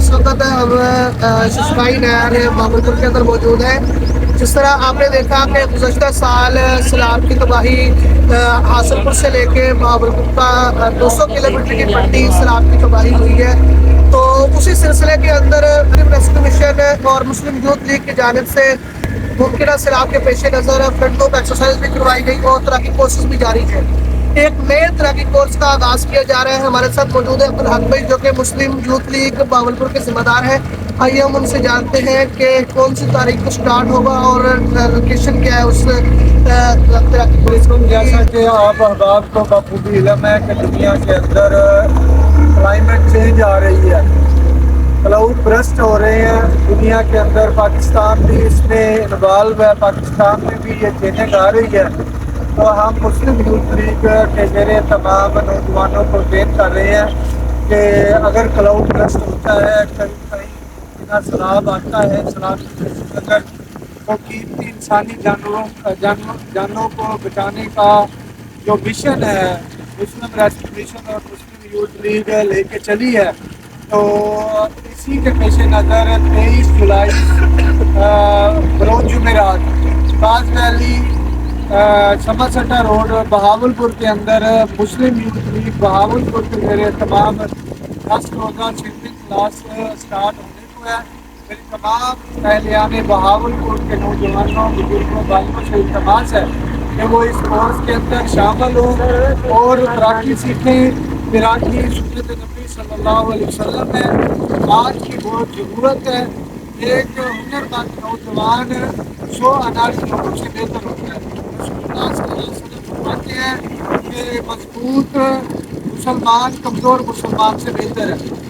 اس وقت ہم ششمائی نہر بہاولپور کے اندر موجود ہیں۔ جس طرح آپ نے دیکھا کہ گزشتہ سال سیلاب کی تباہی حاصل پور سے لے کے بہاولپور کا 200 کلومیٹر کی پٹی سیلاب کی تباہی ہوئی ہے۔ تو اسی سلسلے کے اندر ریسکیو مشن اور مسلم یوتھ لیگ کی جانب سے ممکنہ سیلاب کے پیش نظر فرنٹ آف ایکسرسائز بھی کروائی گئی اور طرح کی کورسز بھی جاری ہیں۔ ایک نئے طرح کی کورس کا آغاز کیا جا رہا ہے۔ ہمارے ساتھ موجود ہے عبدالحق بھائی جو کہ مسلم یوتھ لیگ بہاولپور کے ذمہ دار ہیں۔ آئیے ہم ان سے جانتے ہیں کہ کون سی تاریخ کو سٹارٹ ہوگا اور لوکیشن کیا ہے اس طرح کی کورس کو۔ جیسا کہ آپ احباب کو بخوبی علم ہے کہ دنیا کے اندر کلائمیٹ چینج آ رہی ہے، کلاؤڈ برسٹ ہو رہے ہیں دنیا کے اندر۔ پاکستان بھی اس میں انوالو ہے، پاکستان میں بھی یہ چینجنگ آ رہی ہے۔ تو ہم مسلم یوتھ لیگ کے ذریعے تمام نوجوانوں کو اپیل کر رہے ہیں کہ اگر کلاؤڈ برسٹ ہوتا ہے، کہیں سیلاب آتا ہے، سیلاب کی اگر وہ قیمتی انسانی جانوں کو بچانے کا جو مشن ہے مسلم ریسکیو مشن اور مسلم یوتھ لیگ لے کے چلی ہے، تو اسی کے پیش نظر 23 جولائی بروز جمعرات باز ویلی سما سٹا روڈ بہاولپور کے اندر مسلم یوتھ لیگ بہاولپور کے ذریعے تمام 10 روزہ چیمپئن کلاس سٹارٹ ہونے کو ہے۔ میری تمام اہلیان بہاولپور کے نوجوانوں بزرگوں بھائیوں سے التماس ہے کہ وہ اس کورس کے اندر شامل ہوں اور تیراکی سیکھیں۔ تیراکی سنت نبی صلی اللہ علیہ وسلم ہے، آج کی بہت ضرورت ہے۔ ایک ہنرمند نوجوان 100 اناڑی لوگوں سے بہتر ہوتا ہے۔ رسول اللہ صلی اللہ علیہ وسلم فرماتے ہیں کہ مضبوط مسلمان کمزور مسلمان سے بہتر ہے۔